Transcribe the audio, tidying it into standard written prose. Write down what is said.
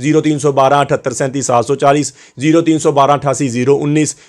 0312 78 37 740، 0312 88 019،